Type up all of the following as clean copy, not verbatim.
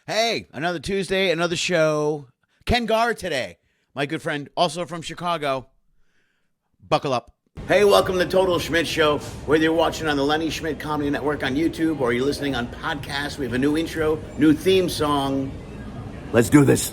Hey, another Tuesday, another show. Ken Garr today, my good friend, also from Chicago. Buckle up. Hey, welcome to the Total Schmidt Show. Whether you're watching on the Lenny Schmidt Comedy Network on YouTube or you're listening on podcast, we have a new intro, new theme song. Let's do this.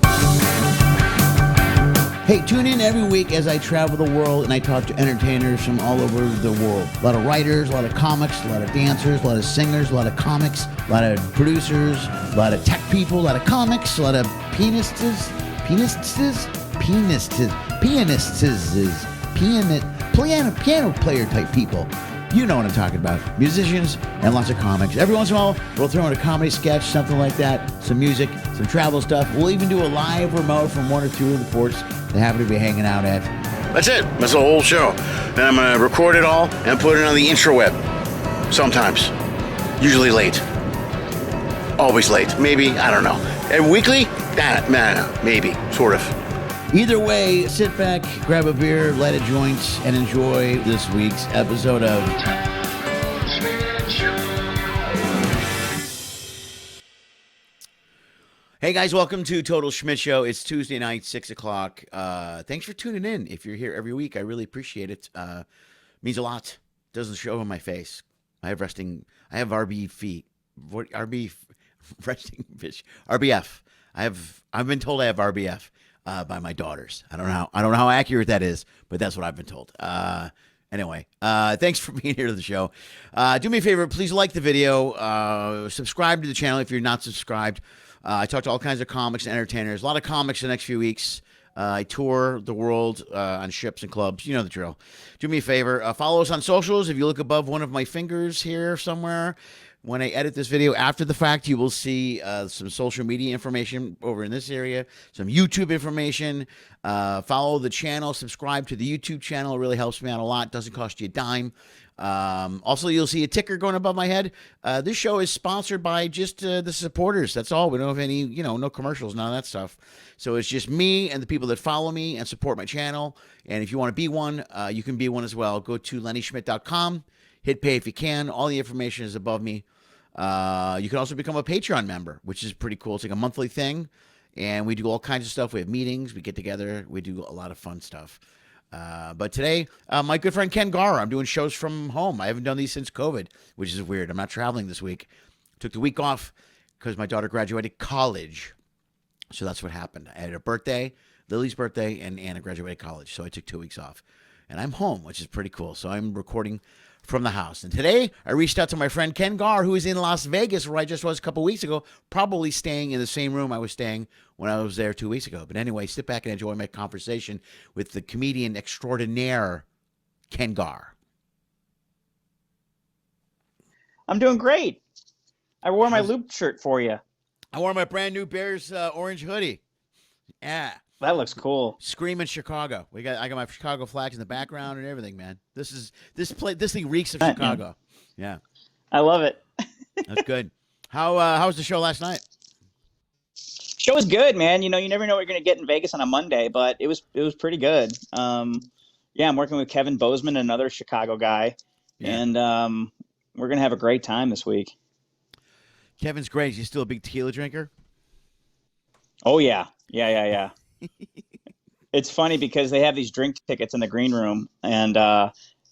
Hey, tune in every week as I travel the world and I talk to entertainers from all over the world. A lot of writers, a lot of comics, a lot of dancers, a lot of singers, a lot of comics, a lot of producers, a lot of tech people, a lot of comics, a lot of pianists, piano player type people. You know what I'm talking about. Musicians and lots of comics. Every once in a while, we'll throw in a comedy sketch, something like that, some music, some travel stuff. We'll even do a live remote from one or two of the ports that happen to be hanging out at. That's it. That's the whole show. And I'm going to record it all and put it on the intraweb. Sometimes. Usually late. Always late. Maybe. I don't know. And weekly? No. Maybe. Sort of. Either way, sit back, grab a beer, light a joint, and enjoy this week's episode of Schmidt Show. Hey guys, welcome to Total Schmidt Show. It's Tuesday night, 6 o'clock. Thanks for tuning in. If you're here every week, I really appreciate it. Means a lot. Doesn't show on my face. I have RB feet. Resting bitch. RBF. I've been told I have RBF. By my daughters. I don't know how accurate that is, but that's what I've been told. Anyway, thanks for being here to the show. Do me a favor, please like the video, subscribe to the channel if you're not subscribed. I talk to all kinds of comics and entertainers, a lot of comics the next few weeks. I tour the world on ships and clubs. You know the drill. Do me a favor, follow us on socials. If you look above one of my fingers here somewhere, when I edit this video after the fact, you will see some social media information over in this area, some YouTube information. Follow the channel, subscribe to the YouTube channel. It really helps me out a lot. Doesn't cost you a dime. Also, you'll see a ticker going above my head. This show is sponsored by just the supporters. That's all. We don't have any, no commercials, none of that stuff. So it's just me and the people that follow me and support my channel. And if you want to be one, you can be one as well. Go to LennySchmidt.com. Hit pay if you can. All the information is above me. You can also become a Patreon member, which is pretty cool. It's like a monthly thing, and we do all kinds of stuff. We have meetings. We get together. We do a lot of fun stuff. But today, my good friend Ken Garr, I'm doing shows from home. I haven't done these since COVID, which is weird. I'm not traveling this week. Took the week off because my daughter graduated college. So that's what happened. I had a birthday, Lily's birthday, and Anna graduated college. So I took 2 weeks off. And I'm home, which is pretty cool. So I'm recording from the house. And today, I reached out to my friend Ken Garr, who is in Las Vegas, where I just was a couple weeks ago, probably staying in the same room I was staying when I was there 2 weeks ago. But anyway, sit back and enjoy my conversation with the comedian extraordinaire, Ken Garr. I'm doing great. I wore my loop shirt for you. I wore my brand new Bears orange hoodie. Yeah. That looks cool. Screaming Chicago. I got my Chicago flags in the background and everything, man. This thing reeks of Chicago. Yeah. I love it. That's good. How was the show last night? Show was good, man. You never know what you're going to get in Vegas on a Monday, but it was pretty good. I'm working with Kevin Bozeman, another Chicago guy, and we're going to have a great time this week. Kevin's great. Is he still a big tequila drinker? Oh, yeah. Yeah. It's funny because they have these drink tickets in the green room, and the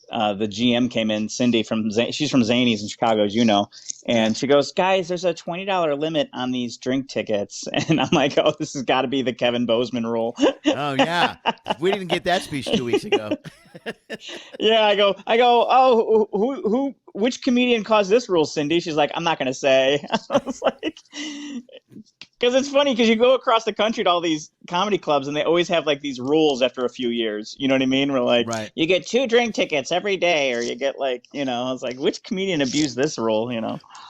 GM came in, Cindy she's from Zany's in Chicago, as you know, and she goes, "Guys, there's a $20 limit on these drink tickets," and I'm like, "Oh, this has got to be the Kevin Bozeman rule." Oh yeah, we didn't get that speech 2 weeks ago. Yeah, I go. Oh, which comedian caused this rule, Cindy? She's like, "I'm not going to say." I was like, because it's funny because you go across the country to all these comedy clubs and they always have like these rules after a few years. You know what I mean? We're like, right. You get 2 drink tickets every day, or you get like, I was like, which comedian abused this rule?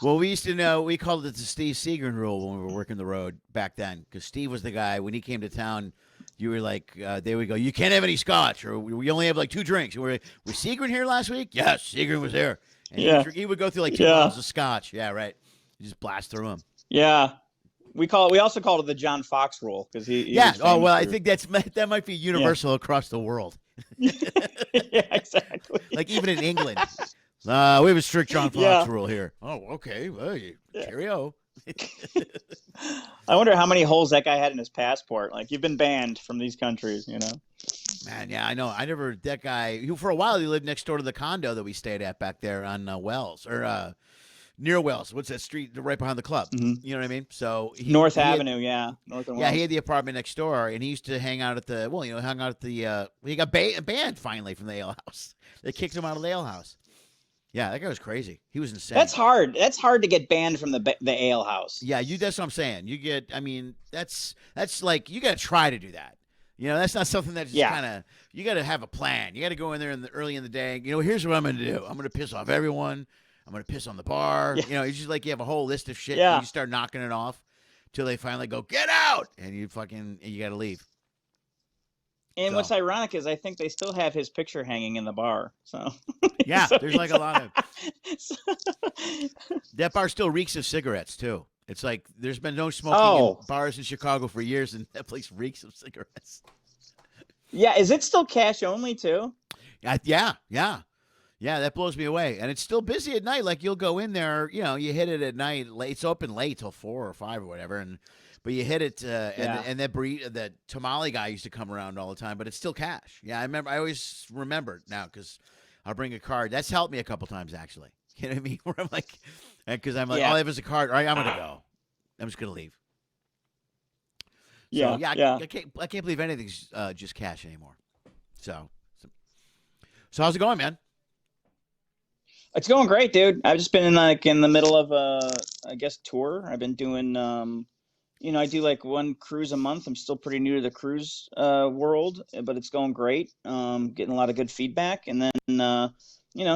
Well, we used to know, we called it the Steve Seagren rule when we were working the road back then, because Steve was the guy when he came to town. You were like, there we go. You can't have any scotch, or we only have like 2 drinks. And we're like, was Seagren here last week? Yes, Seagren was there. And he would go through like 2 bottles of scotch. Yeah, right. You just blast through them. Yeah. We also called it the John Fox rule because he I think that might be universal across the world. Yeah, exactly. Like even in England, we have a strict John Fox rule here. Oh, okay. Well, cheerio. I wonder how many holes that guy had in his passport. Like, you've been banned from these countries, you know? Man, yeah, I know. That guy, who for a while he lived next door to the condo that we stayed at back there on Wells, or near Wells. What's that street right behind the club? Mm-hmm. You know what I mean? So North Avenue, yeah. North and yeah, Wells. he had the apartment next door, and he used to hang out at he got banned finally from the ale house. They kicked him out of the ale house. Yeah, that guy was crazy. He was insane. That's hard. That's hard to get banned from the ale house. Yeah, that's what I'm saying. That's like, you got to try to do that. You know, that's not something that's just kind of, you got to have a plan. You got to go in there early in the day. You know, here's what I'm going to do. I'm going to piss off everyone. I'm going to piss on the bar. Yeah. You know, it's just like you have a whole list of shit. Yeah. And you start knocking it off till they finally go, get out. And you got to leave. And what's ironic is I think they still have his picture hanging in the bar. So yeah, there's like a lot of that bar still reeks of cigarettes too. It's like there's been no smoking in bars in Chicago for years, and that place reeks of cigarettes. Yeah, is it still cash only too? Yeah. That blows me away, and it's still busy at night. Like, you'll go in there, you know, you hit it at night. It's open late till 4 or 5 or whatever, but you hit it, and that tamale guy used to come around all the time, but it's still cash. Yeah, I always remember now because I'll bring a card. That's helped me a couple times, actually. You know what I mean? Where I'm like, because I'm like, all I have is a card. All right, I'm gonna go. I'm just gonna leave. So, I can't believe anything's just cash anymore. So how's it going, man? It's going great, dude. I've just been in the middle of I guess tour. I've been doing I do like one cruise a month. I'm still pretty new to the cruise world, but it's going great. Getting a lot of good feedback, and then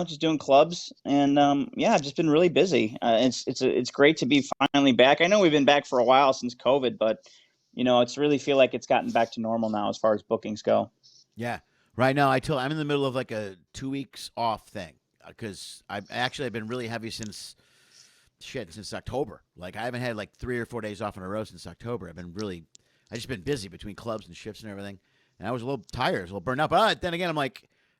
just doing clubs, and I've just been really busy. It's great to be finally back. I know we've been back for a while since COVID, but it's really feel like it's gotten back to normal now as far as bookings go. Yeah, right now I'm in the middle of like a 2 weeks off thing because I've been really heavy since October. Like, I haven't had like 3 or 4 days off in a row since October. I just been busy between clubs and shifts and everything, and I was a little tired, a little burned out. But then again, I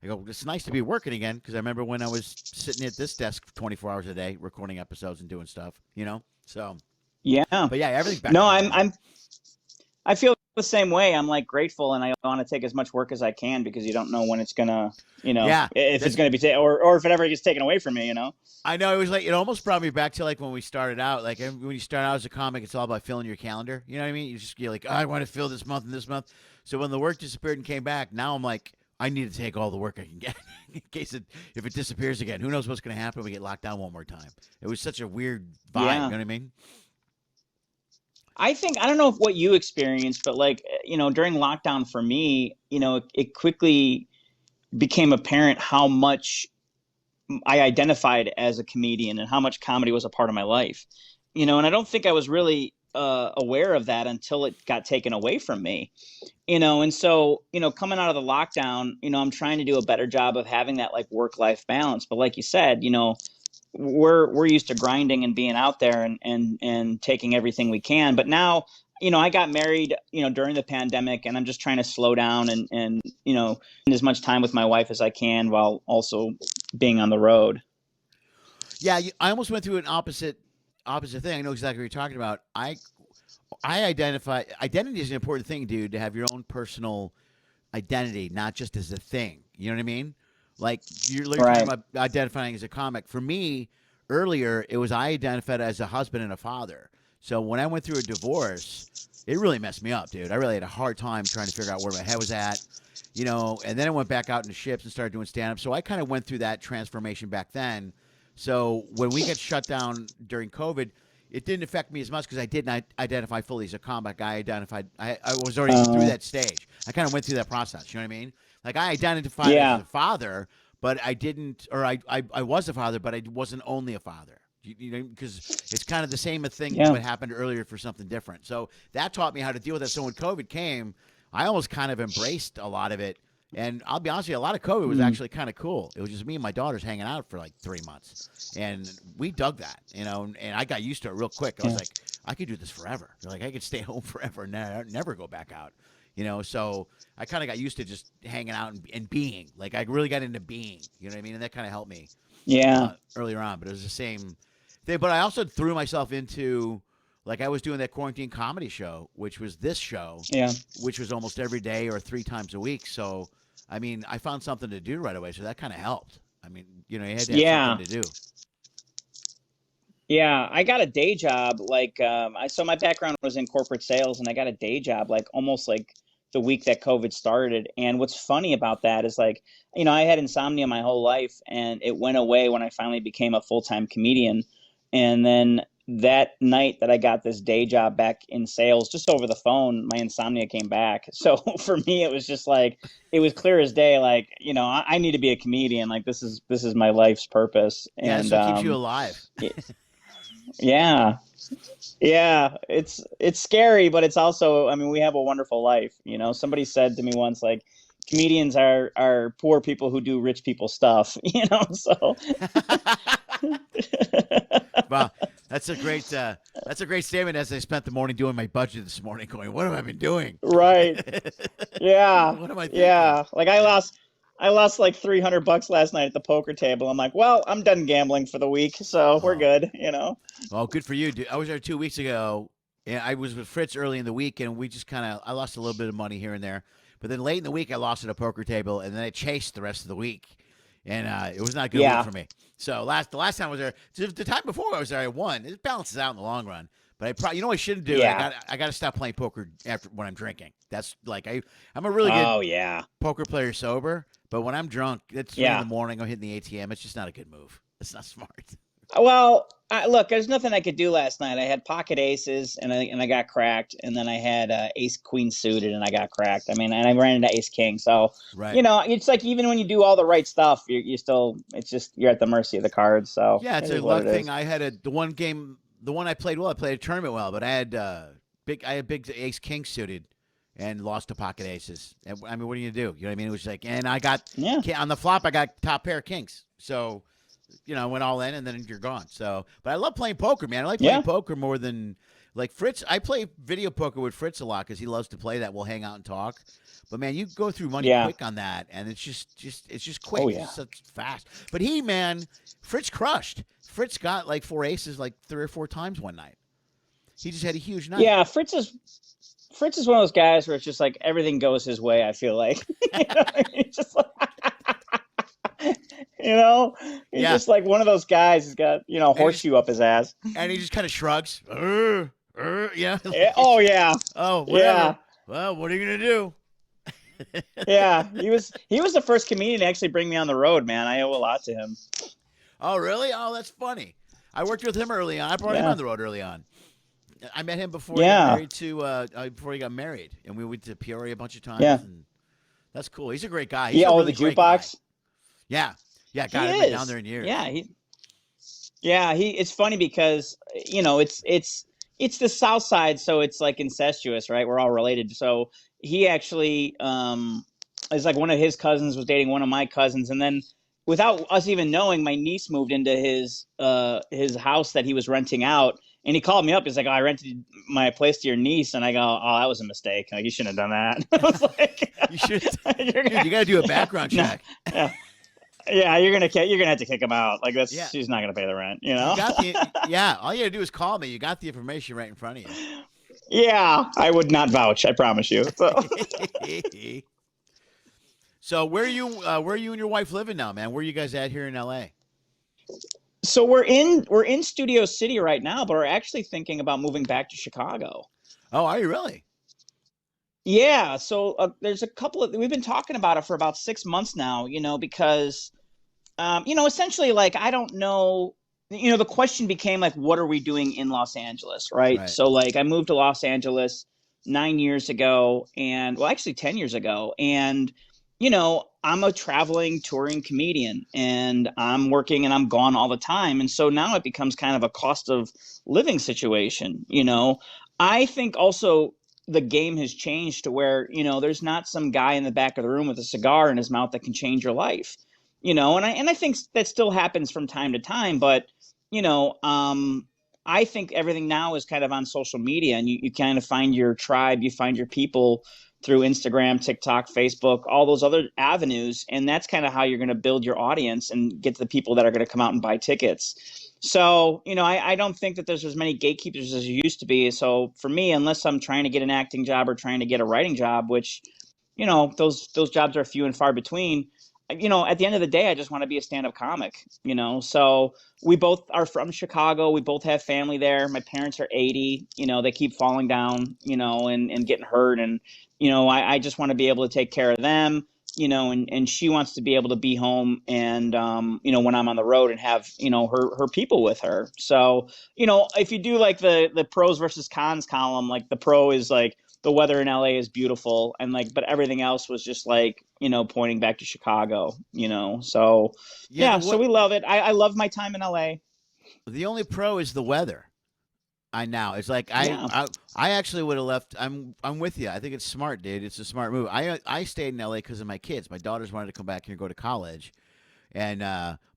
go, it's nice to be working again, because I remember when I was sitting at this desk 24 hours a day recording episodes and doing stuff, So yeah, but yeah, everything's back. No, I feel the same way. I'm like grateful, and I want to take as much work as I can because you don't know when it's gonna, if it's gonna be or if it ever gets taken away from me, I know, it was like, it almost brought me back to like when we started out. Like, when you start out as a comic, it's all about filling your calendar. You know what I mean? You're like, I want to fill this month and this month. So when the work disappeared and came back, now I'm like, I need to take all the work I can get in case if it disappears again. Who knows what's going to happen when we get locked down one more time? It was such a weird vibe. You know what I mean? I don't know what you experienced, but during lockdown for me, it quickly became apparent how much I identified as a comedian and how much comedy was a part of my life, and I don't think I was really aware of that until it got taken away from me, and so, coming out of the lockdown, I'm trying to do a better job of having that like work-life balance. But like you said, we're used to grinding and being out there and taking everything we can. But now, I got married, during the pandemic, and I'm just trying to slow down and spend as much time with my wife as I can while also being on the road. Yeah, I almost went through an opposite thing. I know exactly what you're talking about. I identify identity is an important thing, dude, to have your own personal identity, not just as a thing. You know what I mean? Like, you're talking about identifying as a comic. For me, earlier, it was I identified as a husband and a father. So when I went through a divorce, it really messed me up, dude. I really had a hard time trying to figure out where my head was at, and then I went back out into shifts and started doing stand-up. So I kind of went through that transformation back then. So when we got shut down during COVID, it didn't affect me as much because I didn't identify fully as a comic. I was already through that stage. I kind of went through that process. You know what I mean? Like, I identified as a father, but I didn't, or I was a father, but I wasn't only a father. Because it's kind of the same thing what happened earlier for something different. So that taught me how to deal with that. So when COVID came, I almost kind of embraced a lot of it. And I'll be honest with you, a lot of COVID was actually kind of cool. It was just me and my daughters hanging out for like 3 months. And we dug that, and I got used to it real quick. I was like, I could do this forever. Like, I could stay home forever and never go back out. So I kind of got used to just hanging out and being. Like, I really got into being, you know what I mean? And that kind of helped me earlier on. But it was the same thing. But I also threw myself into, like I was doing that quarantine comedy show, which was this show, Yeah. which was almost every day or 3 times a week. So, I mean, I found something to do right away. So that kind of helped. I mean, you know, you had to have Yeah. something to do. Yeah, I got a day job like so my background was in corporate sales, and I got a day job like almost like the week that COVID started. And what's funny about that is like, you know, I had insomnia my whole life, and it went away when I finally became a full-time comedian. And then that night that I got this day job back in sales, just over the phone, my insomnia came back. So for me, it was just like, it was clear as day, like, you know, I need to be a comedian. Like this is my life's purpose. Yeah, And so it keeps you alive. yeah. Yeah. It's scary, but it's also, I mean, we have a wonderful life. You know, somebody said to me once, like, comedians are poor people who do rich people stuff, you know, so. Wow. That's a great statement. As I spent the morning doing my budget this morning, going, what have I been doing? Right. Yeah. What am I thinking? Yeah. Like I lost like $300 last night at the poker table. I'm like, well, I'm done gambling for the week, so we're good, you know. Well, good for you, dude. I was there 2 weeks ago, and I was with Fritz early in the week, and we just I lost a little bit of money here and there. But then late in the week, I lost at a poker table, and then I chased the rest of the week. And it was not a good week for me. So the last time I was there, the time before I was there, I won. It balances out in the long run. But I probably, you know what I shouldn't do? Yeah. I got to stop playing poker when I'm drinking. That's like, I'm a really good poker player sober. But when I'm drunk, it's 3 in the morning, I'm hitting the ATM. It's just not a good move. It's not smart. Well, look, there's nothing I could do last night. I had pocket aces, and I got cracked, and then I had ace queen suited, and I got cracked. I mean, and I ran into ace king. So, you know, it's like even when you do all the right stuff, you still, it's just you're at the mercy of the cards. So yeah, it's a luck thing. I had the one I played well. I played a tournament well, but I had big ace king suited. And lost to pocket aces. And, I mean, what are you gonna do? You know what I mean? It was like, and I got on the flop. I got top pair of kings. So, you know, I went all in, and then you're gone. So, but I love playing poker, man. I like playing poker more than like Fritz. I play video poker with Fritz a lot because he loves to play that. We'll hang out and talk. But man, you go through money quick on that, and it's just quick. Oh, It's just fast. But Fritz crushed. Fritz got like 4 aces like 3 or 4 times one night. He just had a huge night. Yeah, Fritz is one of those guys where it's just like everything goes his way, I feel like. You know? He's just like, you know, he's just like one of those guys who's got, you know, horseshoe up his ass. And he just kind of shrugs. Yeah. Oh, yeah. Oh, whatever. Yeah. Well, what are you going to do? Yeah. He was the first comedian to actually bring me on the road, man. I owe a lot to him. Oh, really? Oh, that's funny. I worked with him early on. I brought him on the road early on. I met him before he got married, and we went to Peoria a bunch of times. Yeah, and that's cool. He's a great guy. He's the really jukebox. Yeah. God, I've been down there in years. Yeah, it's funny because you know it's the South Side, so it's like incestuous, right? We're all related. So he actually is like one of his cousins was dating one of my cousins, and then without us even knowing, my niece moved into his house that he was renting out. And he called me up. He's like, oh, I rented my place to your niece. And I go, oh, that was a mistake. Like, you shouldn't have done that. I was like, you should. Dude, you got to do a background check. Yeah, you're gonna have to kick him out. Like she's not gonna pay the rent. You know. All you got to do is call me. You got the information right in front of you. Yeah, I would not vouch. I promise you. So where are you and your wife living now, man? Where are you guys at here in LA? So we're in Studio City right now, but we're actually thinking about moving back to Chicago. Oh, are you really? Yeah. So there's a couple of we've been talking about it for about 6 months now. You know, because you know, essentially, like I don't know. You know, the question became like, what are we doing in Los Angeles, right? So like I moved to Los Angeles 9 years ago, and well, actually 10 years ago, and you know, I'm a traveling, touring comedian, and I'm working and I'm gone all the time. And so now it becomes kind of a cost of living situation. You know, I think also the game has changed to where, you know, there's not some guy in the back of the room with a cigar in his mouth that can change your life, you know, and I think that still happens from time to time. But, you know, I think everything now is kind of on social media, and you kind of find your tribe, you find your people through Instagram, TikTok, Facebook, all those other avenues. And that's kind of how you're going to build your audience and get the people that are going to come out and buy tickets. So, I don't think that there's as many gatekeepers as there used to be. So for me, unless I'm trying to get an acting job or trying to get a writing job, which, those jobs are few and far between, at the end of the day, I just want to be a stand-up comic, So we both are from Chicago. We both have family there. My parents are 80, they keep falling down, and getting hurt. And, I just want to be able to take care of them, and she wants to be able to be home and, when I'm on the road and have, her people with her. So, if you do like the pros versus cons column, like the pro is like, the weather in LA is beautiful, and like, but everything else was just like, pointing back to Chicago, so yeah, so we love it. I love my time in LA. The only pro is the weather. It's like I actually would have left. I'm with you. I think it's smart, dude. It's a smart move. I stayed in LA because of my kids. My daughters wanted to come back here and go to college, and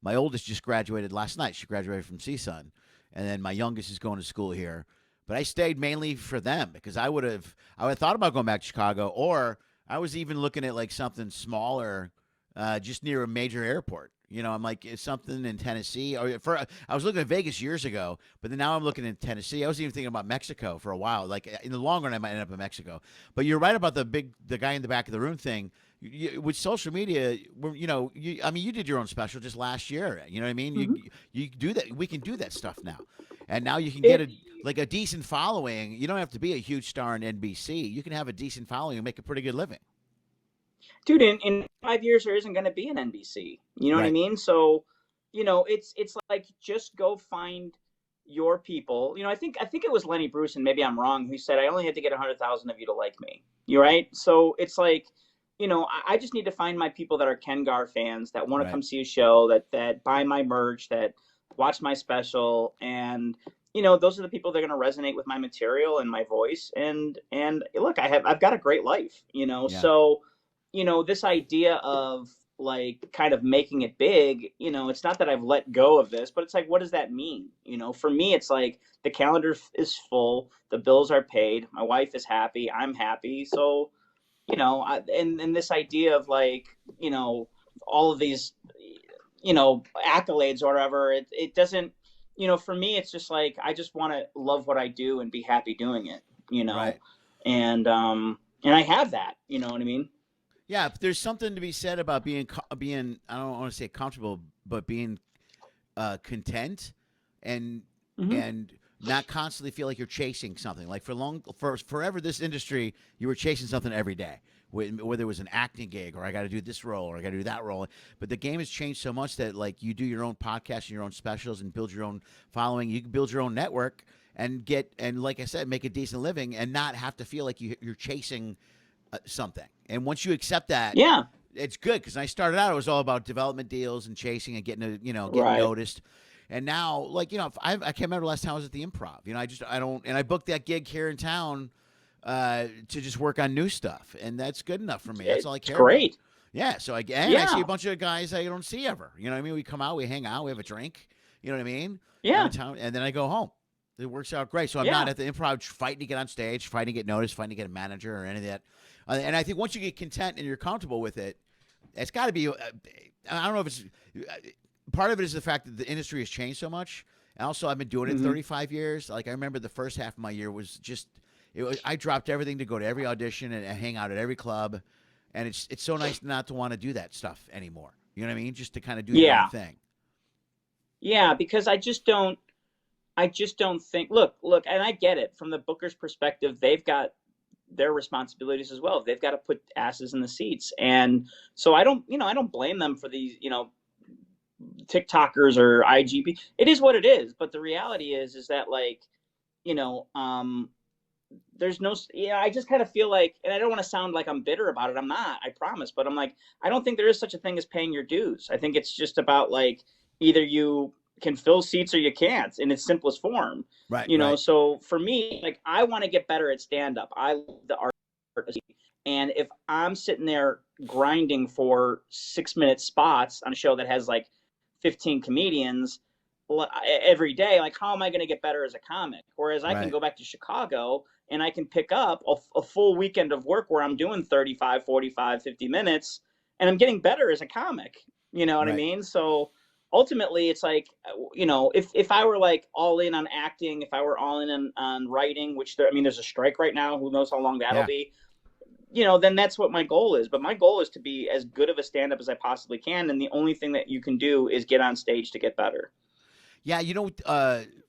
my oldest just graduated last night. She graduated from CSUN, and then my youngest is going to school here. But I stayed mainly for them because I would have thought about going back to Chicago, or I was even looking at like something smaller, just near a major airport. I'm like, it's something in Tennessee. I was looking at Vegas years ago, but then now I'm looking in Tennessee. I was even thinking about Mexico for a while. Like in the long run, I might end up in Mexico. But you're right about the guy in the back of the room thing. With social media, you did your own special just last year. You know what I mean? Mm-hmm. You do that. We can do that stuff now, and now you can get a decent following. You don't have to be a huge star on NBC. You can have a decent following and make a pretty good living. Dude, in 5 years there isn't going to be an NBC. You know what I mean? So, it's like, just go find your people. I think it was Lenny Bruce, and maybe I'm wrong, who said I only had to get 100,000 of you to like me. You're right. So it's like, I just need to find my people that are Ken Garr fans, that want to come see a show, that buy my merch, that watch my special, and those are the people that are going to resonate with my material and my voice. And look, I've got a great life, so, this idea of like kind of making it big, it's not that I've let go of this, but it's like, what does that mean? For me, it's like the calendar is full, the bills are paid, my wife is happy, I'm happy. So, and this idea of like, all of these, accolades or whatever, it doesn't, for me, it's just like, I just want to love what I do and be happy doing it, and I have that, you know what I mean? Yeah, there's something to be said about being I don't want to say comfortable, but being content and not constantly feel like you're chasing something. Like for forever, this industry, you were chasing something every day, whether it was an acting gig or I got to do this role or I got to do that role. But the game has changed so much that like you do your own podcast and your own specials and build your own following. You can build your own network and like I said, make a decent living and not have to feel like you're chasing something. And once you accept that, it's good. Because when I started out, it was all about development deals and chasing and getting noticed. And now, like, I can't remember the last time I was at the Improv. I booked that gig here in town to just work on new stuff, and that's good enough for me. That's all I care great. about. Yeah. So I see a bunch of guys I don't see ever. You know what I mean? We come out, we hang out, we have a drink. You know what I mean? Yeah. And then I go home. It works out great. So I'm not at the Improv fighting to get on stage, fighting to get noticed, fighting to get a manager or any of that. And I think once you get content and you're comfortable with it, it's got to be. I don't know if it's part of it is the fact that the industry has changed so much. And also, I've been doing it 35 years. Like I remember the first half of my year was just. I dropped everything to go to every audition and hang out at every club, and it's so nice not to want to do that stuff anymore. You know what I mean? Just to kind of do your own thing. Yeah, because I just don't think. Look, and I get it from the booker's perspective. They've got their responsibilities as well. They've got to put asses in the seats. And so I don't blame them for these, TikTokers or IGP. It is what it is. But the reality is that like, there's no, I just kind of feel like, and I don't want to sound like I'm bitter about it. I'm not, I promise. But I'm like, I don't think there is such a thing as paying your dues. I think it's just about like, either you can fill seats or you can't in its simplest form. Right. So for me, like, I want to get better at stand-up. I love the art. And if I'm sitting there grinding for 6-minute spots on a show that has like 15 comedians every day, like, how am I going to get better as a comic? Whereas I can go back to Chicago and I can pick up a full weekend of work where I'm doing 35, 45, 50 minutes and I'm getting better as a comic. You know what I mean? So, ultimately it's like, if I were like all in on acting, if I were all in on writing, which there's a strike right now, who knows how long that'll be, then that's what my goal is. But my goal is to be as good of a stand-up as I possibly can, and the only thing that you can do is get on stage to get better. Yeah,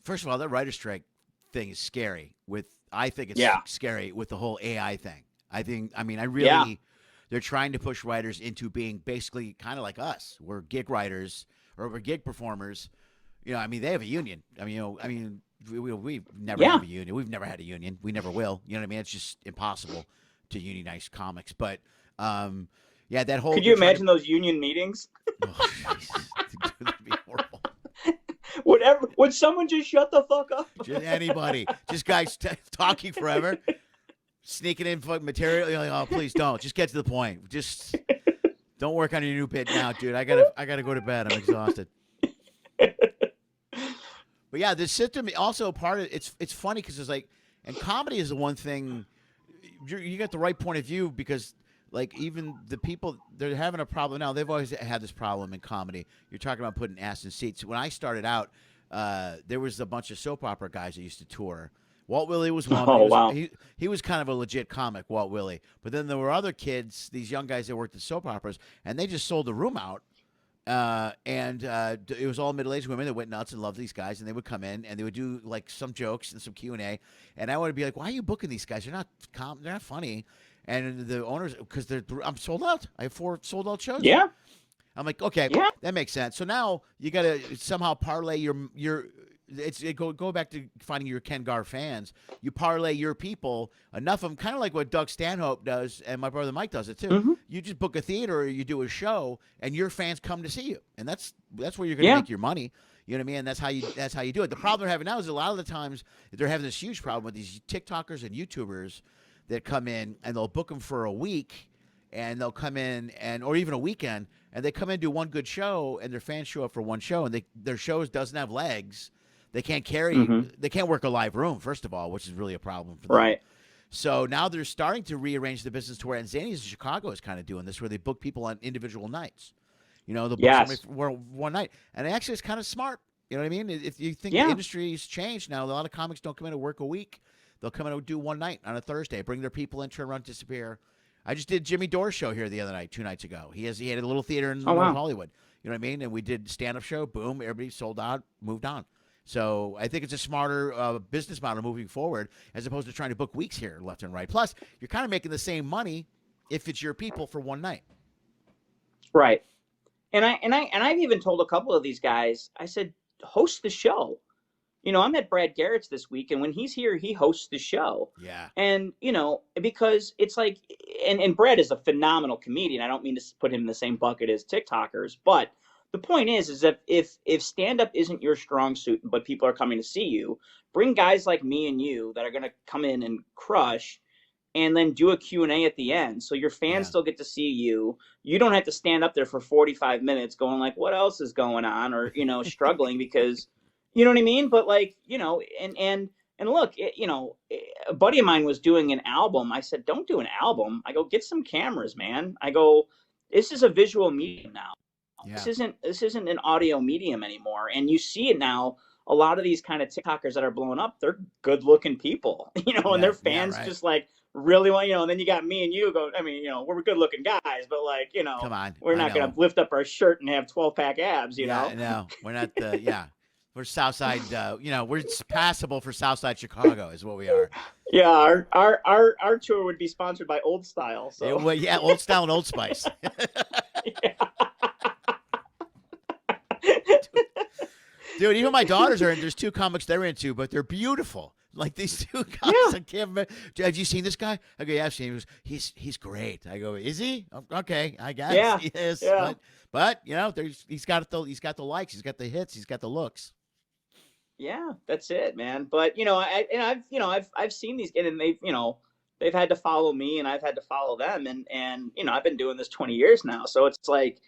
first of all, that writer strike thing is scary. I think it's scary with the whole AI thing. They're trying to push writers into being basically kind of like us. We're gig writers or we're gig performers. They have a union. We've never had a union. We've never had a union. We never will. You know what I mean? It's just impossible to unionize comics. But that whole. Could you imagine those union meetings? Oh, that'd be horrible. Whatever. Would someone just shut the fuck up? Just anybody. Just guys talking forever, sneaking in material. You're like, oh, please don't. Just get to the point. Just don't work on your new bit now, dude. I gotta go to bed. I'm exhausted. But yeah, the system also part of it's funny because it's like, and comedy is the one thing you get the right point of view because. Like, even the people, they're having a problem now. They've always had this problem in comedy. You're talking about putting ass in seats. When I started out, there was a bunch of soap opera guys that used to tour. Walt Willey was one. Wow. He was kind of a legit comic, Walt Willey. But then there were other kids, these young guys that worked at soap operas, and they just sold the room out. It was all middle-aged women that went nuts and loved these guys, and they would come in, and they would do, like, some jokes and some Q&A. And I would be like, why are you booking these guys? They're not funny. And the owners, because I'm sold out. I have 4 sold-out shows. Yeah. I'm like, okay, that makes sense. So now you got to somehow parlay go back to finding your Ken Garr fans. You parlay your people, enough of them, kind of like what Doug Stanhope does, and my brother Mike does it too. Mm-hmm. You just book a theater or you do a show, and your fans come to see you, and that's where you're going to make your money. You know what I mean? And that's how you do it. The problem they're having now is a lot of the times they're having this huge problem with these TikTokers and YouTubers that come in and they'll book them for a week, and they'll come in or even a weekend, and they come in, do one good show, and their fans show up for one show, and their shows doesn't have legs. They can't they can't work a live room, first of all, which is really a problem for them. Right. So now they're starting to rearrange the business to where, and Zanies in Chicago is kind of doing this, where they book people on individual nights. They'll book somebody for one night. And actually it's kind of smart. You know what I mean? If you think the industry's changed now, a lot of comics don't come in to work a week. They'll come in and do one night on a Thursday, bring their people in, turn around, disappear. I just did Jimmy Dore's show here the other night, 2 nights ago. He had a little theater in North Hollywood. You know what I mean? And we did stand-up show. Boom, everybody sold out, moved on. So I think it's a smarter business model moving forward, as opposed to trying to book weeks here left and right. Plus, you're kind of making the same money if it's your people for one night. Right. And I've even told a couple of these guys, I said, host the show. I'm at Brad Garretts this week, and when he's here, he hosts the show. Yeah. And, because it's like, and Brad is a phenomenal comedian. I don't mean to put him in the same bucket as TikTokers, but the point is that if stand-up isn't your strong suit, but people are coming to see you, bring guys like me and you that are going to come in and crush, and then do a Q&A at the end. So your fans still get to see you. You don't have to stand up there for 45 minutes going like, what else is going on? Or, struggling because, you know what I mean? But like, and look, a buddy of mine was doing an album. I said, don't do an album. I go, get some cameras, man. I go, this is a visual medium now. Yeah. This isn't an audio medium anymore. And you see it now. A lot of these kind of TikTokers that are blowing up, they're good looking people, and their fans just like really want, and then you got me and you go, we're good looking guys, but like, come on, we're not going to lift up our shirt and have 12-pack abs, know? No, we're not, we're Southside, we're passable for Southside Chicago is what we are. Yeah. Our tour would be sponsored by Old Style. So Old Style and Old Spice. Dude, even my daughters are in. There's 2 comics they're into, but they're beautiful. Like these 2 comics. Yeah. I can't remember. Have you seen this guy? I go, yeah, I've seen him. He's great. I go, is he? Okay, I guess he is. Yeah. But he's got the likes, he's got the hits, he's got the looks. Yeah, that's it, man. But I've seen these kids, and they've had to follow me, and I've had to follow them, and I've been doing this 20 years now, so it's like,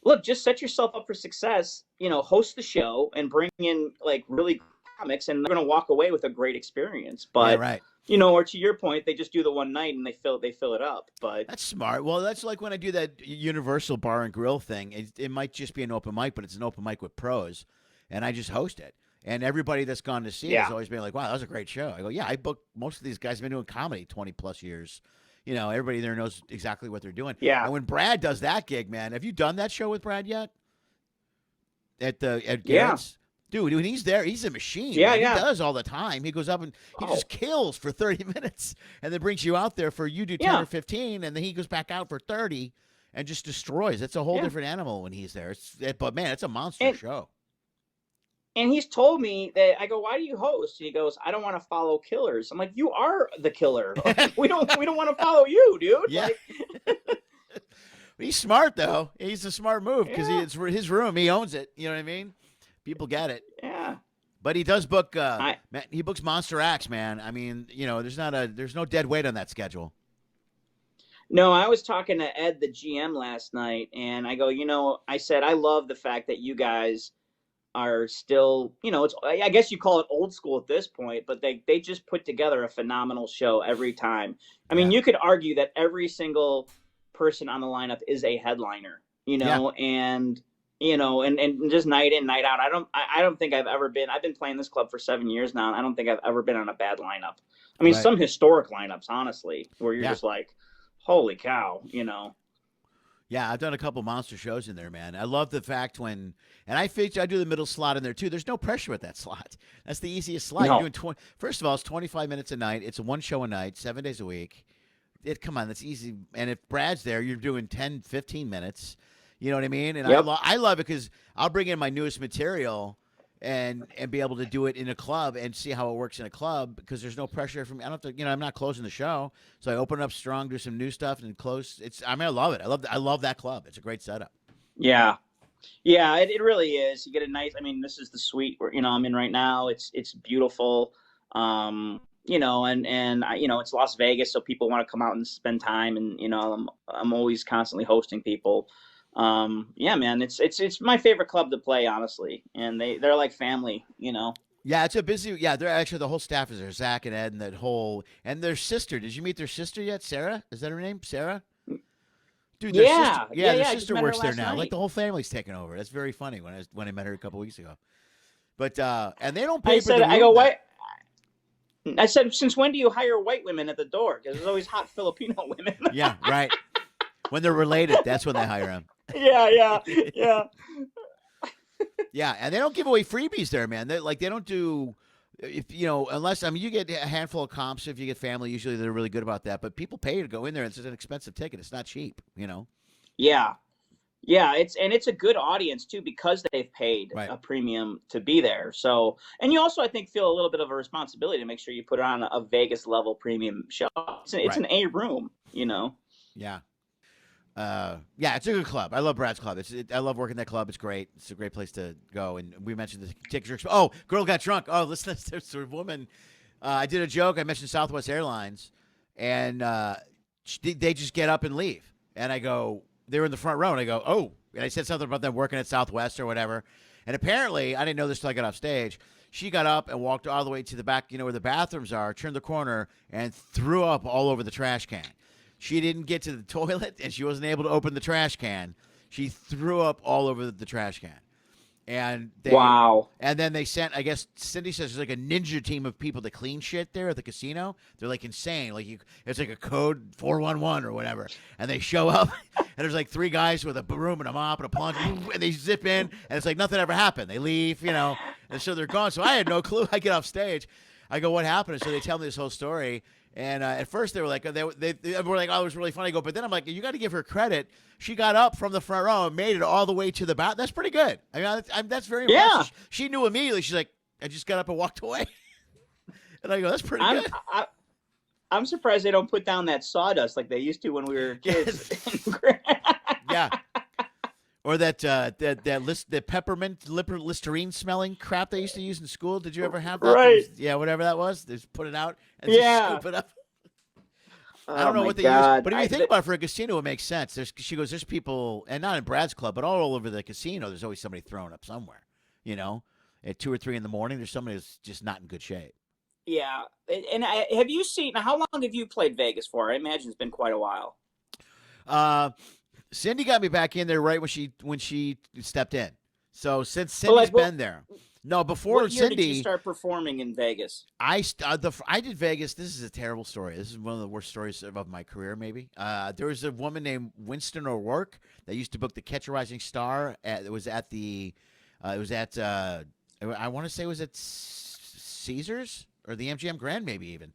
look, just set yourself up for success, host the show and bring in like really comics, and they're going to walk away with a great experience. But, or to your point, they just do the one night and they fill it up. But That's smart. Well, that's like when I do that Universal Bar and Grill thing. It might just be an open mic, but it's an open mic with pros, and I just host it. And everybody that's gone to see it has always been like, wow, that was a great show. I go, yeah, I booked most of these guys have been doing comedy 20 plus years. Everybody there knows exactly what they're doing. Yeah. And when Brad does that gig, man, have you done that show with Brad yet? At Garrett's? Dude, when he's there, he's a machine. Yeah, man. yeah. He does all the time. He goes up and he just kills for 30 minutes and then brings you out there for you do 10 or 15, and then he goes back out for 30 and just destroys. It's a whole different animal when he's there. But, man, it's a monster show. And he's told me that I go, why do you host? And he goes, I don't want to follow killers. I'm like, you are the killer. we don't want to follow you, dude. Yeah. He's smart though. He's a smart move because it's his room. He owns it. You know what I mean? People get it. Yeah. But he does book. He books monster acts, man. I mean, there's no dead weight on that schedule. No, I was talking to Ed, the GM, last night, and I go, I said I love the fact that you guys are still, I guess you call it old school at this point, but they just put together a phenomenal show every time. I mean, you could argue that every single person on the lineup is a headliner, and just night in, night out. I don't think I've been playing this club for 7 years now, and I don't think I've ever been on a bad lineup. I mean, some historic lineups, honestly, where you're just like, holy cow, Yeah, I've done a couple monster shows in there, man. I love the fact and I do the middle slot in there too. There's no pressure with that slot. That's the easiest slot. No. You're doing first of all, it's 25 minutes a night. It's a one show a night, 7 days a week. Come on, that's easy. And if Brad's there, you're doing 10, 15 minutes. You know what I mean? And I love it because I'll bring in my newest material and be able to do it in a club and see how it works in a club because there's no pressure from me. I don't have to, I'm not closing the show. So I open it up strong, do some new stuff and close. I love it. I love that club. It's a great setup. Yeah. Yeah, it really is. You get a nice, this is the suite where, I'm in right now. It's beautiful. And it's Las Vegas. So people want to come out and spend time and, I'm always constantly hosting people. Yeah, man, it's my favorite club to play, honestly. And they're like family, Yeah, it's a busy. Yeah, they're actually the whole staff is there. Zach and Ed and their sister. Did you meet their sister yet? Sarah, is that her name? Sarah. Dude, their sister, their sister works there now. Night. Like the whole family's taken over. That's very funny when I met her a couple weeks ago. But and they don't pay for the room. I go, what? I said, since when do you hire white women at the door? Because there's always hot Filipino women. Yeah, right. When they're related, that's when they hire them. Yeah. Yeah, and they don't give away freebies there, man. They don't do, unless you get a handful of comps. If you get family, usually they're really good about that. But people pay to go in there. It's an expensive ticket. It's not cheap, Yeah, it's a good audience too because they've paid a premium to be there. So, and you also I think feel a little bit of a responsibility to make sure you put on a Vegas level premium show. It's an A room, Yeah. Yeah, it's a good club. I love Brad's club. I love working that club. It's great. It's a great place to go. And we mentioned the tickets. Oh, girl got drunk. Oh, listen, there's a woman. I did a joke. I mentioned Southwest Airlines, and they just get up and leave. And I go, they were in the front row, and I go, oh. And I said something about them working at Southwest or whatever. And apparently, I didn't know this till I got off stage. She got up and walked all the way to the back, where the bathrooms are, turned the corner, and threw up all over the trash can. She didn't get to the toilet, and she wasn't able to open the trash can. She threw up all over the trash can. And wow. And then they sent, I guess Cindy says there's like a ninja team of people that clean shit there at the casino. They're like insane. It's like a code 411 or whatever. And they show up, and there's like three guys with a broom and a mop and a plunge, and they zip in, and it's like nothing ever happened. They leave, and so they're gone. So I had no clue. I get off stage. I go, what happened? And so they tell me this whole story. And at first they were like, they were like, oh, it was really funny. I go, but then I'm like, you got to give her credit. She got up from the front row and made it all the way to the back. That's pretty good. I mean, that's very impressive. Yeah. She knew immediately. She's like, I just got up and walked away. And I go, that's pretty good. I'm surprised they don't put down that sawdust like they used to when we were kids. Yeah. Or that peppermint Listerine smelling crap they used to use in school. Did you ever have that? Right. Yeah, whatever that was. They just put it out and just scoop it up. I don't know what they use. But if you think about it, for a casino, it makes sense. She goes, there's people, and not in Brad's club, but all over the casino, there's always somebody throwing up somewhere. At 2 or 3 in the morning, there's somebody who's just not in good shape. Yeah, and have you seen? How long have you played Vegas for? I imagine it's been quite a while. Cindy got me back in there right when she stepped in. So since But Cindy's been there. No, before what year Cindy, did you start performing in Vegas? I did Vegas. This is a terrible story. This is one of the worst stories of my career, maybe. There was a woman named Winston O'Rourke that used to book the Catch a Rising Star. I want to say it was at Caesars or the MGM Grand, maybe even.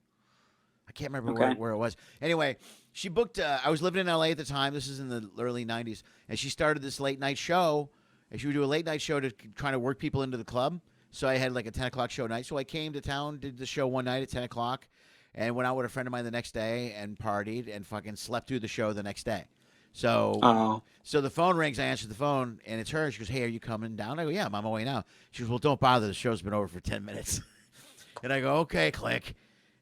I can't remember where it was. Anyway, she booked. I was living in LA at the time. This is in the early '90s, and she started this late night show. And she would do a late night show to try to work people into the club. So I had like a 10 o'clock show night. So I came to town, did the show one night at 10 o'clock, and went out with a friend of mine the next day and partied and fucking slept through the show the next day. So so the phone rings. I answer the phone, and it's her. She goes, "Hey, are you coming down?" I go, "Yeah, I'm on my way now." She goes, "Well, don't bother. The show's been over for 10 minutes." And I go, "Okay, click."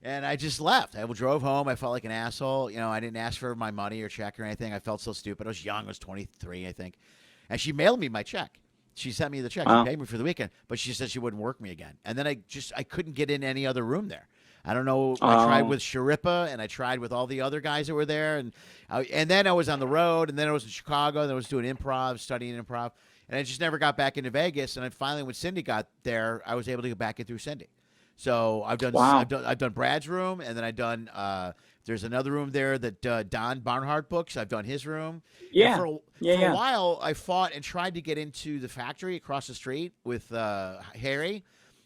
And I just left. I drove home. I felt like an asshole. You know, I didn't ask for my money or check or anything. I felt so stupid. I was young. I was 23, I think. And she mailed me my check. She sent me the check. She paid me for the weekend, but she said she wouldn't work me again. And then I couldn't get in any other room there. I don't know. I tried with Sharippa, and I tried with all the other guys that were there. And then I was on the road, and then I was in Chicago, and I was doing improv, studying improv. And I just never got back into Vegas. And then finally, when Cindy got there, I was able to get back in through Cindy. So I've done Brad's room, and then I've done there's another room there that Don Barnhart books. I've done his room. Yeah. For a while, I fought and tried to get into the factory across the street with Harry.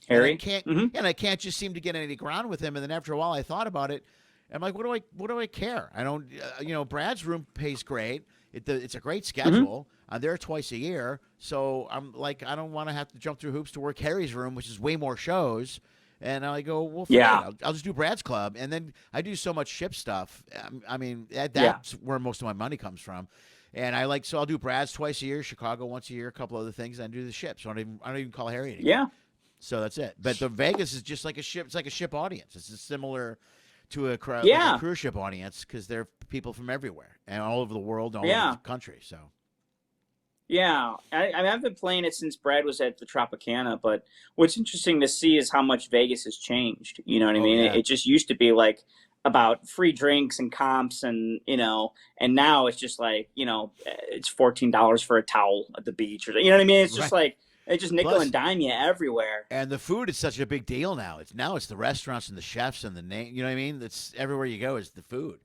And I can't just seem to get any ground with him. And then after a while, I thought about it. I'm like, what do I care? I don't, Brad's room pays great. It's a great schedule. I'm there twice a year. So I'm like, I don't want to have to jump through hoops to work Harry's room, which is way more shows. And I go, well, I'll just do Brad's club. And then I do so much ship stuff. I mean, that's where most of my money comes from. And so I'll do Brad's twice a year, Chicago once a year, a couple other things, and I do the ship. So I don't even call Harry anymore. Yeah. So that's it. But the Vegas is just like a ship. It's like a ship audience. It's similar to a cruise ship audience because they're people from everywhere and all over the world, all over the country. So. Yeah, I've been playing it since Brad was at the Tropicana, but what's interesting to see is how much Vegas has changed. You know what I mean? Yeah. It just used to be like about free drinks and comps and now it's just like, it's $14 for a towel at the beach or, you know what I mean? It's just like, it's just nickel and dime you everywhere. And the food is such a big deal now. It's the restaurants and the chefs and the name, you know what I mean? It's everywhere you go is the food.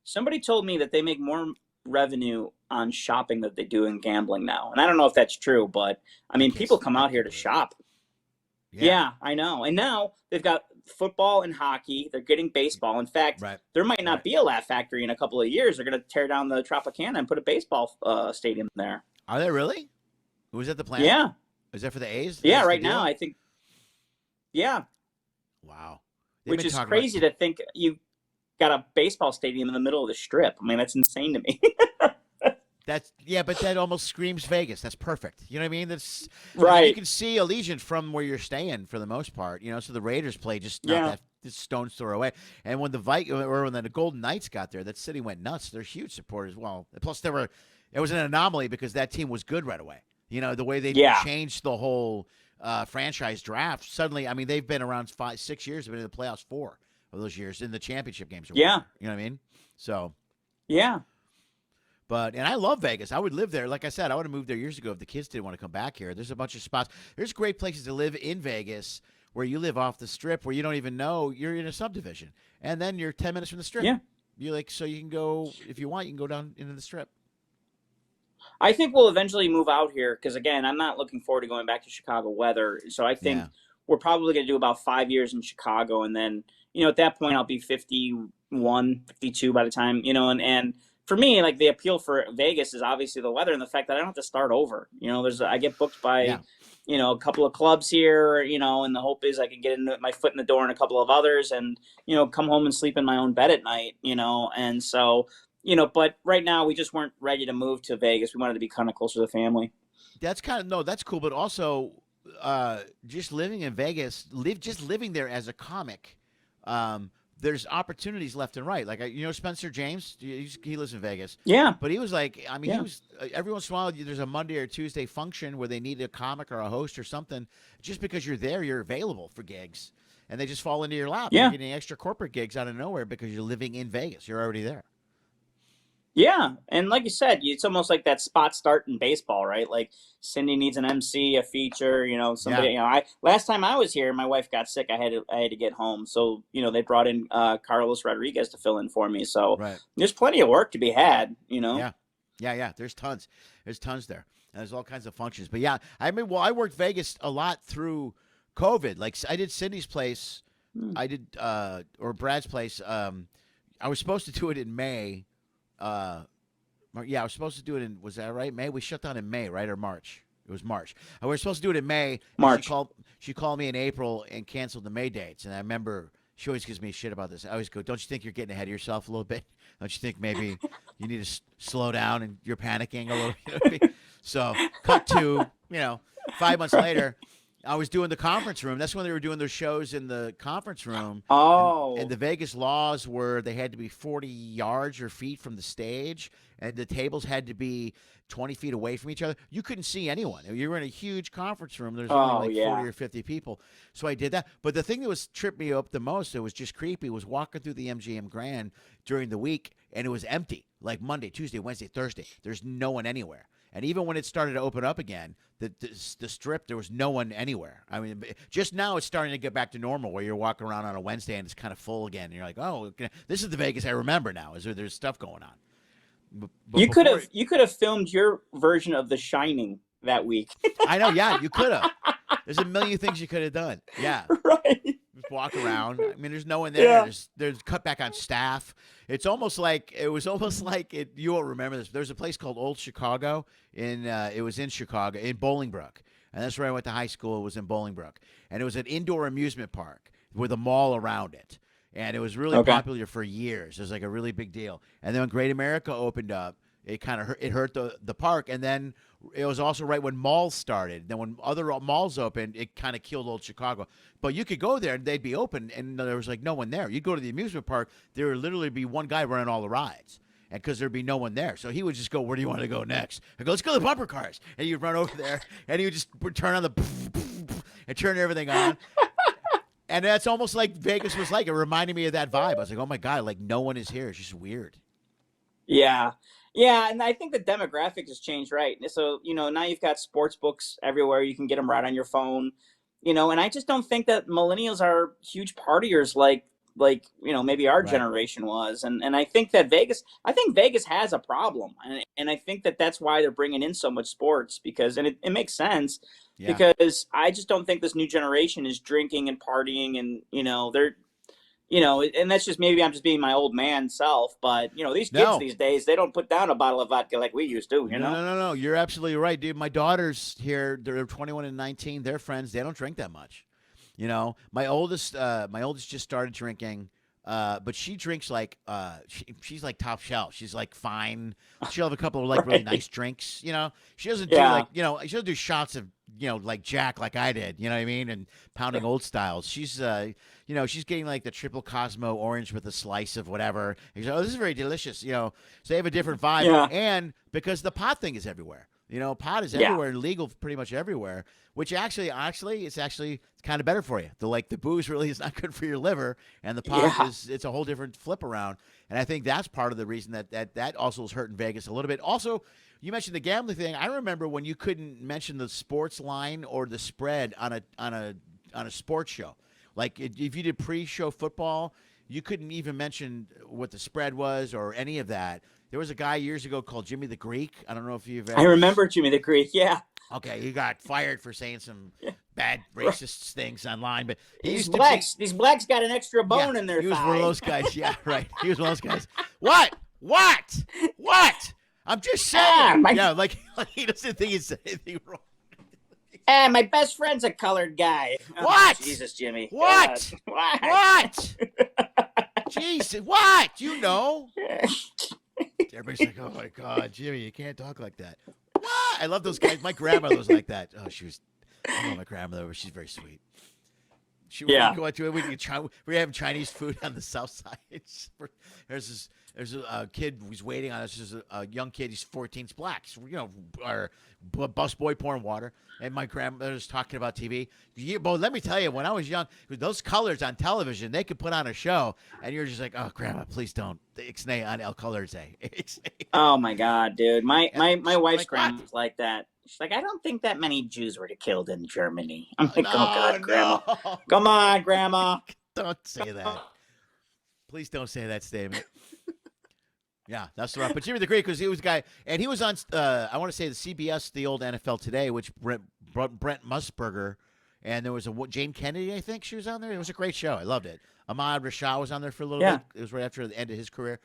Somebody told me that they make more revenue on shopping that they do in gambling now. And I don't know if that's true, but I mean, people come out here to shop. Yeah, I know. And now they've got football and hockey. They're getting baseball. In fact, there might not be a Laugh Factory in a couple of years. They're going to tear down the Tropicana and put a baseball stadium there. Are they really? Was that the plan? Yeah. Is that for the A's? Yeah, right now I think. Yeah. Wow. Which is crazy to think you got a baseball stadium in the middle of the strip. I mean, that's insane to me. But that almost screams Vegas. That's perfect. You know what I mean? That's right. I mean, you can see Allegiant from where you're staying for the most part. So the Raiders play just not that stone's throw away. And when the Golden Knights got there, that city went nuts. They're huge supporters. Well, plus it was an anomaly because that team was good right away. The way they changed the whole franchise draft. Suddenly, I mean, they've been around 5-6 years. They've been in the playoffs 4 of those years in the championship games. Yeah. You know what I mean? So. Yeah. And I love Vegas. I would live there. Like I said, I would have moved there years ago if the kids didn't want to come back here. There's a bunch of spots. There's great places to live in Vegas where you live off the strip where you don't even know you're in a subdivision. And then you're 10 minutes from the strip. Yeah. So you can go, if you want, you can go down into the strip. I think we'll eventually move out here because, again, I'm not looking forward to going back to Chicago weather. So I think we're probably going to do about 5 years in Chicago. And then, at that point, I'll be 51, 52 by the time, and for me, like the appeal for Vegas is obviously the weather and the fact that I don't have to start over. I get booked by, a couple of clubs here, and the hope is I can get my foot in the door in a couple of others and, come home and sleep in my own bed at night, and so, but right now we just weren't ready to move to Vegas. We wanted to be kind of closer to the family. That's that's cool. But also just living in Vegas, living there as a comic, there's opportunities left and right. Like, Spencer James, he lives in Vegas. Yeah. But he was like, he was, every once in a while, there's a Monday or Tuesday function where they need a comic or a host or something. Just because you're there, you're available for gigs. and they just fall into your lap. Yeah. You're getting extra corporate gigs out of nowhere because you're living in Vegas. You're already there. Yeah, and like you said, it's almost like that spot start in baseball, right? Like Cindy needs an MC, a feature, somebody. Yeah. I last time I was here, my wife got sick. I had to get home, so they brought in Carlos Rodriguez to fill in for me. So Right. there's plenty of work to be had, Yeah. There's tons. There's tons there. And there's all kinds of functions. But yeah, I worked Vegas a lot through COVID. Like I did Cindy's place, I did or Brad's place. I was supposed to do it in May. I was supposed to do it in, was that right? May? We shut down in May, right? Or March? It was March. We were supposed to do it in May. March. She called me in April and canceled the May dates. And I remember she always gives me shit about this. I always go, don't you think you're getting ahead of yourself a little bit? Don't you think maybe you need to slow down and you're panicking a little? You know what I mean? So cut to, 5 months later, I was doing the conference room. That's when they were doing their shows in the conference room. Oh. And the Vegas laws were they had to be 40 yards or feet from the stage, and the tables had to be 20 feet away from each other. You couldn't see anyone. You were in a huge conference room. There's only 40 or 50 people. So I did that. But the thing that was tripped me up the most, it was just creepy, was walking through the MGM Grand during the week, and it was empty, like Monday, Tuesday, Wednesday, Thursday. There's no one anywhere. And even when it started to open up again, the Strip, there was no one anywhere. I mean, just now it's starting to get back to normal where you're walking around on a Wednesday and it's kind of full again. And you're like, oh, this is the Vegas I remember now. There's stuff going on. But You could have filmed your version of The Shining that week. I know, yeah, you could have. There's a million things you could have done. Yeah. Right. Just walk around. I mean, there's no one there. Yeah. There's cut back on staff. It was almost like it. You will remember this. There's a place called Old Chicago it was in Chicago, in Bolingbrook. And that's where I went to high school. It was in Bolingbrook. And it was an indoor amusement park with a mall around it. And it was really popular for years. It was like a really big deal. And then when Great America opened up, it kind of hurt the park. And then it was also right when malls started. Then when other malls opened, it kind of killed Old Chicago. But you could go there and they'd be open, and there was like no one there. You'd go to the amusement park, there would literally be one guy running all the rides. And because there'd be no one there. So he would just go, where do you want to go next? I go, let's go to the bumper cars. And you'd run over there, and he would just turn on and turn everything on. And that's almost like Vegas was like. It reminded me of that vibe. I was like, oh, my God, like no one is here. It's just weird. Yeah. Yeah, and I think the demographic has changed, right? So, now you've got sports books everywhere. You can get them right on your phone, and I just don't think that millennials are huge partiers like maybe our generation was. And I think that Vegas has a problem. And I think that that's why they're bringing in so much sports because it makes sense because I just don't think this new generation is drinking and partying and, they're, and that's just maybe I'm just being my old man self, but these kids these days, they don't put down a bottle of vodka like we used to, No. You're absolutely right, dude. My daughters here, they're 21 and 19. They're friends. They don't drink that much. My oldest just started drinking, but she drinks like she's like top shelf. She's like fine. She'll have a couple of like really nice drinks. She doesn't do she doesn't do shots of like Jack like I did. You know what I mean? And pounding old styles. She's she's getting like the triple Cosmo orange with a slice of whatever. And she's like, oh, this is very delicious. So they have a different vibe. Yeah. And because the pot thing is everywhere. Pot is everywhere and legal pretty much everywhere, which actually it's kind of better for you. The booze really is not good for your liver, and the pot it's a whole different flip around. And I think that's part of the reason that also is hurting Vegas a little bit. Also, you mentioned the gambling thing. I remember when you couldn't mention the sports line or the spread on a sports show. Like if you did pre-show football, you couldn't even mention what the spread was or any of that. There was a guy years ago called Jimmy the Greek. I don't know if you've ever... I remember Jimmy the Greek, yeah. Okay, he got fired for saying some bad racist things online, but these blacks got an extra bone in their thigh. He was one of those guys. Yeah, right. He was one of those guys. What? I'm just saying. Like he doesn't think he's anything wrong. My best friend's a colored guy. What? Oh, Jesus, Jimmy. What? What? Jesus, what? Everybody's like, oh, my God, Jimmy, you can't talk like that. What? I love those guys. My grandmother was like that. Oh, I love my grandmother. She's very sweet. We were having Chinese food on the south side There's a kid who's waiting on us. There's a young kid. He's 14. He's black. Our bus boy pouring water. And my grandmother's talking about TV. But let me tell you, when I was young, those colors on television, they could put on a show, and you're just like, oh, Grandma, please don't. Ixnay on El Colors Day. Oh my God, dude. My wife's like, grandma's like that. She's like, I don't think that many Jews were killed in Germany. I'm like, No, oh God, Grandma. no. Come on, Grandma. Don't say that. Please don't say that statement. Yeah, that's the right. But Jimmy the Greek he was a guy, and he was on. I want to say the CBS, the old NFL Today, which Brent Musburger, and there was a Jane Kennedy. I think she was on there. It was a great show. I loved it. Ahmad Rashad was on there for a little bit. It was right after the end of his career.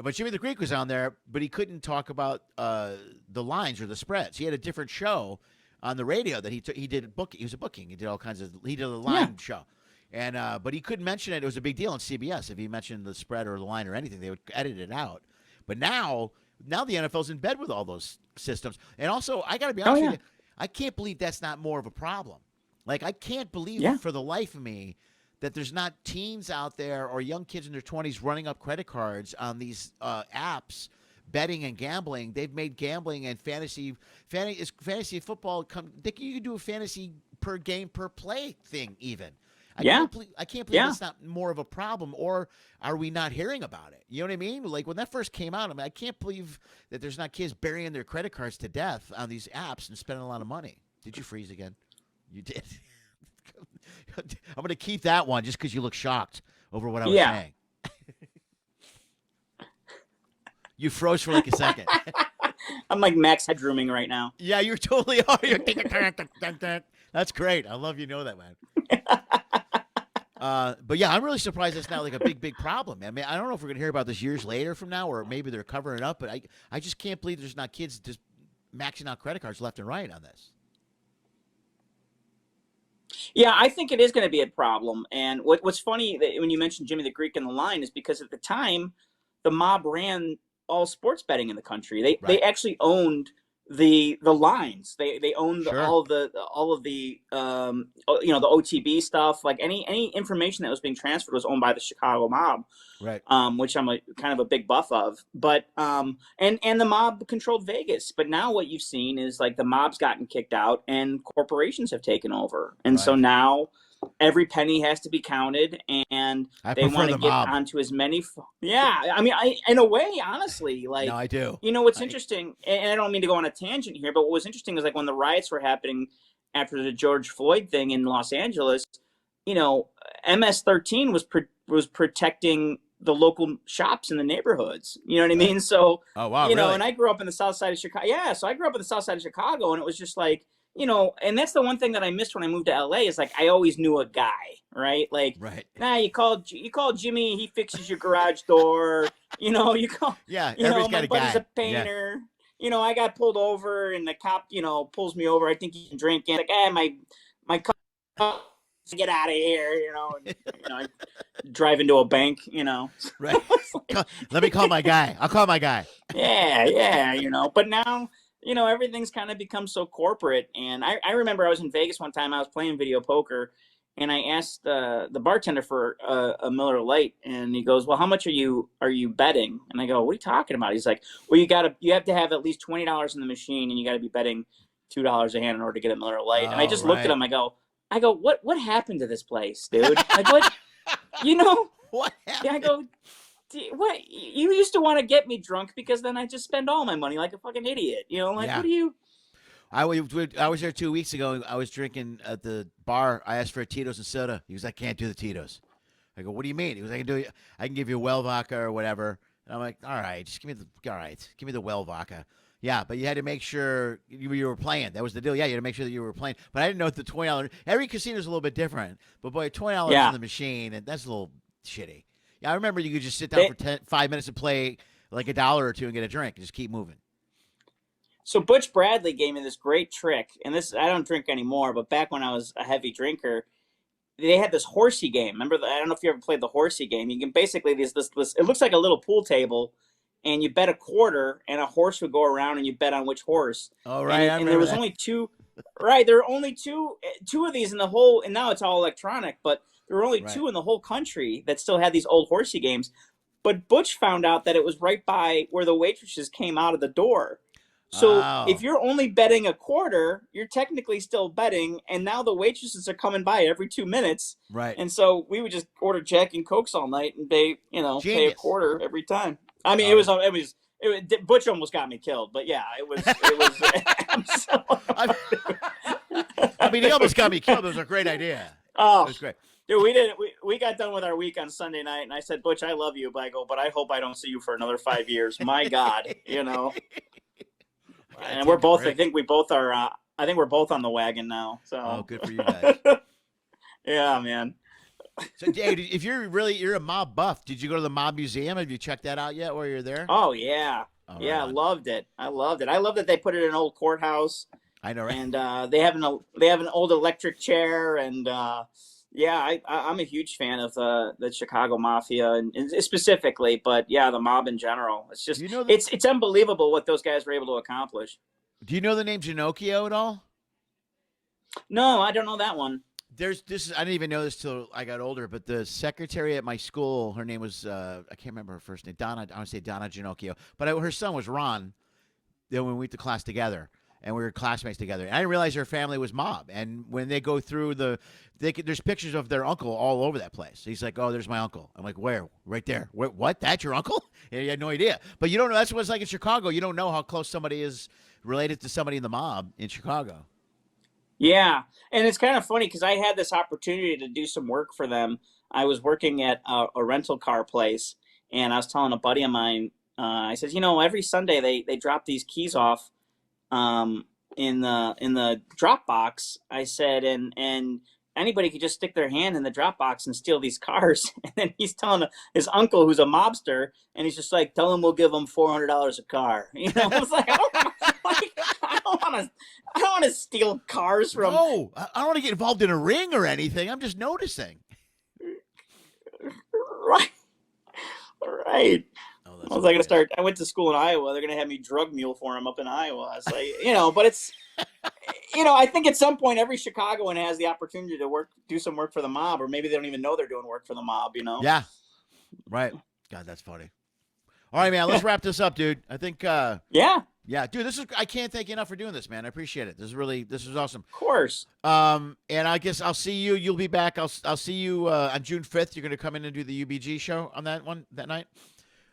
But Jimmy the Greek was on there, but he couldn't talk about the lines or the spreads. He had a different show on the radio that he did booking. He was a booking. He did all kinds of. He did a line show. And but he couldn't mention it. It was a big deal on CBS if he mentioned the spread or the line or anything. They would edit it out. But now the NFL's in bed with all those systems. And also, I got to be honest with you, I can't believe that's not more of a problem. Like, I can't believe for the life of me that there's not teens out there or young kids in their 20s running up credit cards on these apps, betting and gambling. They've made gambling and fantasy football. You can do a fantasy per game per play thing even. I can't believe that's not more of a problem, or are we not hearing about it? You know what I mean? Like when that first came out, I can't believe that there's not kids burying their credit cards to death on these apps and spending a lot of money. Did you freeze again? You did. I'm going to keep that one just because you look shocked over what I was saying. You froze for like a second. I'm like Max Headrooming right now. Yeah, you totally are. That's great. I love you know that, man. But yeah, I'm really surprised it's not like a big problem. I mean, I don't know if we're gonna hear about this years later from now, or maybe they're covering it up. But I just can't believe there's not kids just maxing out credit cards left and right on this. Yeah, I think it is going to be a problem. And what's funny that when you mentioned Jimmy the Greek in the line is because at the time, the mob ran all sports betting in the country. They actually owned the lines. They owned all of the the OTB stuff. Like any information that was being transferred was owned by the Chicago mob, right? Which I'm kind of a big buff of. But and the mob controlled Vegas. But now what you've seen is like the mob's gotten kicked out and corporations have taken over, and so now every penny has to be counted, and they want to get onto as many. I mean, in a way, honestly, like, no, I do. You know, what's interesting, and I don't mean to go on a tangent here, but what was interesting is like when the riots were happening after the George Floyd thing in Los Angeles, you know, MS-13 was protecting the local shops in the neighborhoods. You know what I mean? So, you know, and I grew up in the South Side of Chicago. Yeah, so I grew up in the South Side of Chicago, and it was just like, you know, and that's the one thing that I missed when I moved to LA is like I always knew a guy, right? Like, you call Jimmy, he fixes your garage door. You know, you call everybody's got a guy. My buddy's a painter. Yeah. You know, I got pulled over and the cop, you know, pulls me over. I think he's drinking. Like, my car, get out of here. You know, and, I drive into a bank. You know, right? Let me call my guy. I'll call my guy. Yeah. You know, but now, you know, everything's kind of become so corporate. And I remember I was in Vegas one time. I was playing video poker, and I asked the bartender for a Miller Lite, and he goes, "Well, how much are you betting?" And I go, "What are you talking about?" He's like, "Well, you have to have at least $20 in the machine, and you got to be betting $2 a hand in order to get a Miller Lite." And I just looked at him. I go, what happened to this place, dude? Like, what, you know? What happened? Yeah, I go, what? You used to want to get me drunk because then I just spend all my money like a fucking idiot. You know, like, what do you? I was there 2 weeks ago. I was drinking at the bar. I asked for a Tito's and soda. He was like, "I can't do the Tito's." I go, "What do you mean?" He was like, I can give you a well vodka or whatever. And I'm like, "All right, just give me the well vodka." Yeah, but you had to make sure you were playing. That was the deal. Yeah, you had to make sure that you were playing. But I didn't know if the $20. Every casino's a little bit different. But boy, $20 in the machine, and that's a little shitty. Yeah, I remember you could just sit down for 5 minutes and play like $1 or $2 and get a drink and just keep moving. So Butch Bradley gave me this great trick, and this I don't drink anymore, but back when I was a heavy drinker, they had this horsey game. Remember, I don't know if you ever played the horsey game. You can basically this it looks like a little pool table, and you bet a quarter, and a horse would go around, and you bet on which horse. Oh, right. And there was only two. Right, there were only two of these in the whole, and now it's all electronic, but there were only two in the whole country that still had these old horsey games. But Butch found out that it was right by where the waitresses came out of the door. So if you're only betting a quarter, you're technically still betting, and now the waitresses are coming by every 2 minutes. Right. And so we would just order Jack and Cokes all night and pay a quarter every time. I mean, it was Butch almost got me killed, but yeah, it was. I mean, he almost got me killed. It was a great idea. Oh, it was great. Dude, we got done with our week on Sunday night, and I said, Butch, I love you, but I hope I don't see you for another 5 years. My God, And we're both. I think we're both on the wagon now. So. Good for you guys. Yeah, man. So, Dave, if you're a mob buff, did you go to the Mob Museum? Have you checked that out yet? While you're there? Oh yeah, I loved it. I loved that they put it in an old courthouse. I know, right? And they have an old electric chair, and I'm a huge fan of the Chicago Mafia and specifically, but yeah, the mob in general. It's just it's unbelievable what those guys were able to accomplish. Do you know the name Ginocchio at all? No, I don't know that one. I didn't even know this till I got older, but the secretary at my school, her name was I can't remember her first name. Donna. I want to say Donna Ginocchio, but her son was Ron. Then when we went to class together. And we were classmates together. And I didn't realize her family was mob. And when they go through there's pictures of their uncle all over that place. He's like, oh, there's my uncle. I'm like, where? Right there. What? That's your uncle? And you had no idea. But you don't know. That's what it's like in Chicago. You don't know how close somebody is related to somebody in the mob in Chicago. Yeah. And it's kind of funny because I had this opportunity to do some work for them. I was working at a rental car place. And I was telling a buddy of mine, I said, every Sunday they drop these keys off in the drop box. I said, and anybody could just stick their hand in the drop box and steal these cars. And then he's telling his uncle, who's a mobster, and he's just like, tell him we'll give him $400 a car. I was like, I don't want to steal cars from. No, I don't want to get involved in a ring or anything. I'm just noticing. Right. I was like, I went to school in Iowa. They're going to have me drug mule for him up in Iowa. I was like, but it's, I think at some point every Chicagoan has the opportunity to do some work for the mob, or maybe they don't even know they're doing work for the mob, Yeah. Right. God, that's funny. All right, man, let's wrap this up, dude. I think, yeah, dude, I can't thank you enough for doing this, man. I appreciate it. This is awesome. Of course. And I guess I'll see you. You'll be back. I'll see you on June 5th. You're going to come in and do the UBG show on that night.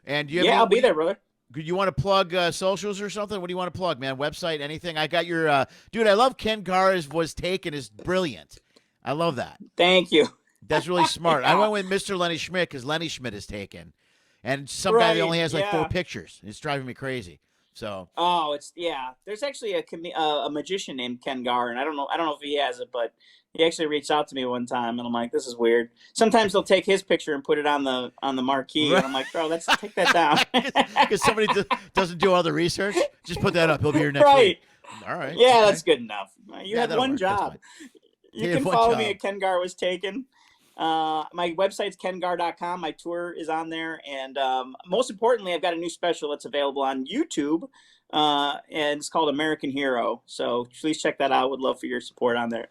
And I'll be there, brother. You want to plug socials or something? What do you want to plug, man? Website, anything? I got your dude. I love Ken Garr was taken is brilliant. I love that. Thank you. That's really smart. I went with Mr. Lenny Schmidt because Lenny Schmidt is taken, and some guy that only has like 4 pictures. It's driving me crazy. So. Oh, there's actually a magician named Ken Garr, and I don't know if he has it, but he actually reached out to me one time, and I'm like, this is weird. Sometimes they'll take his picture and put it on the marquee, and I'm like, bro, let's take that down. Because somebody doesn't do all the research. Just put that up. He'll be here next week. All right. Yeah, okay. That's good enough. You had one job. You can follow me at Ken Garr Was Taken. My website's kengarr.com. My tour is on there. And most importantly, I've got a new special that's available on YouTube. And it's called American Hero. So please check that out. Would love for your support on there.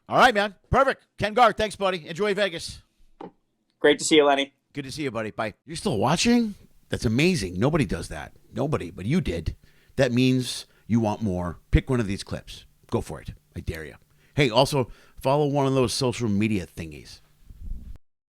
All right, man. Perfect. Ken Garr, thanks, buddy. Enjoy Vegas. Great to see you, Lenny. Good to see you, buddy. Bye. You're still watching? That's amazing. Nobody does that. Nobody, but you did. That means you want more. Pick one of these clips. Go for it. I dare you. Hey, also follow one of those social media thingies.